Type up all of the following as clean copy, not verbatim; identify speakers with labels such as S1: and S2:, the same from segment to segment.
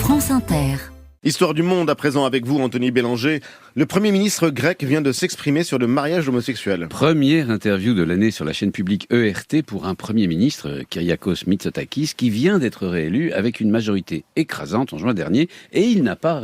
S1: France Inter.
S2: Histoire du monde à présent avec vous, Anthony Bélanger. Le Premier ministre grec vient de s'exprimer sur le mariage homosexuel.
S3: Première interview de l'année sur la chaîne publique ERT pour un Premier ministre, Kyriakos Mitsotakis, qui vient d'être réélu avec une majorité écrasante en juin dernier, et il n'a pas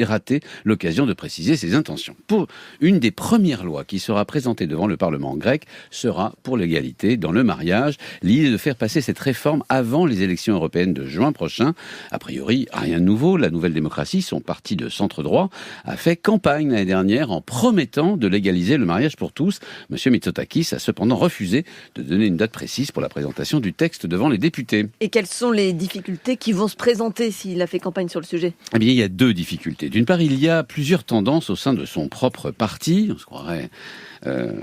S3: raté l'occasion de préciser ses intentions. Pour une des premières lois qui sera présentée devant le Parlement grec sera pour l'égalité dans le mariage. L'idée de faire passer cette réforme avant les élections européennes de juin prochain. A priori, rien de nouveau. La Nouvelle Démocratie, son parti de centre-droit, a fait campagne l'année dernière en promettant de légaliser le mariage pour tous. Monsieur Mitsotakis a cependant refusé de donner une date précise pour la présentation du texte devant les députés.
S4: Et quelles sont les difficultés qui vont se présenter s'il a fait campagne sur le sujet ?
S3: Eh bien, il y a deux difficultés. D'une part, il y a plusieurs tendances au sein de son propre parti. On se croirait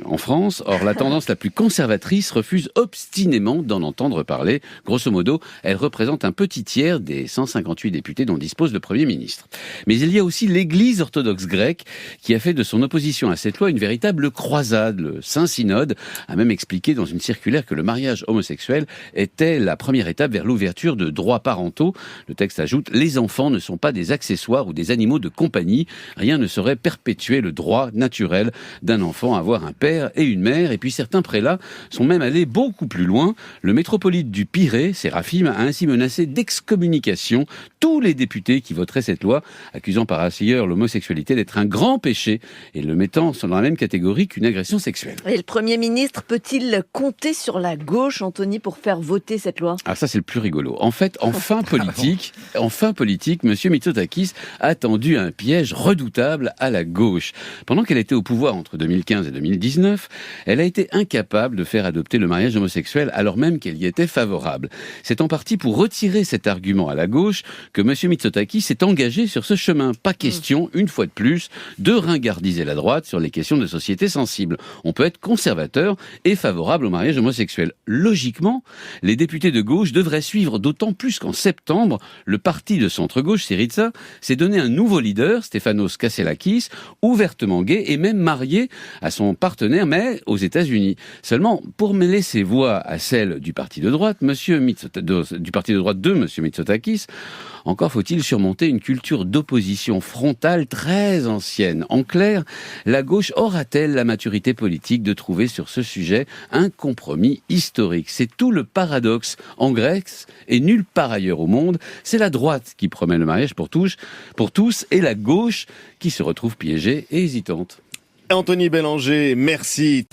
S3: en France. Or, la tendance la plus conservatrice refuse obstinément d'en entendre parler. Grosso modo, elle représente un petit tiers des 158 députés dont dispose le Premier ministre. Mais il y a aussi l'Église orthodoxe grecque qui a fait de son opposition à cette loi une véritable croisade. Le Saint-Synode a même expliqué dans une circulaire que le mariage homosexuel était la première étape vers l'ouverture de droits parentaux. Le texte ajoute « Les enfants ne sont pas des accessoires ou des animaux de compagnie. Rien ne saurait perpétuer le droit naturel d'un enfant à avoir un père et une mère ». Et puis certains prélats sont même allés beaucoup plus loin. Le métropolite du Pirée, Séraphim, a ainsi menacé d'excommunication tous les députés qui voteraient cette loi, accusant par ailleurs l'homosexualité d'être un grand péché et le mettant dans la même catégorie qu'une agression sexuelle.
S4: Et le Premier ministre peut-il compter sur la gauche, Anthony, pour faire voter cette loi ?
S3: Ah, ça c'est le plus rigolo. En fait, en fin politique, monsieur Mitsotakis a tendu un piège redoutable à la gauche. Pendant qu'elle était au pouvoir entre 2015 et 2019, elle a été incapable de faire adopter le mariage homosexuel alors même qu'elle y était favorable. C'est en partie pour retirer cet argument à la gauche que monsieur Mitsotakis s'est engagé sur ce chemin. Pas question, une fois de plus, de ringardiser la droite sur les questions de société sensibles. On peut être conservateur et favorable au mariage homosexuel. Logiquement, les députés de gauche devraient suivre, d'autant plus qu'en septembre, le parti de centre-gauche, Syriza, s'est donné un nouveau leader, Stefanos Kasselakis, ouvertement gay et même marié à son partenaire, mais aux États-Unis. Seulement, pour mêler ses voix à celles du parti de droite, de monsieur Mitsotakis, encore faut-il surmonter une culture d'opposition frontale très ancienne. En clair, la gauche aura-t-elle la maturité politique de trouver sur ce sujet un compromis historique ? C'est tout le paradoxe en Grèce et nulle part ailleurs au monde. C'est la droite qui promet le mariage pour tous et la gauche qui se retrouve piégée et hésitante.
S2: Anthony Bélanger, merci.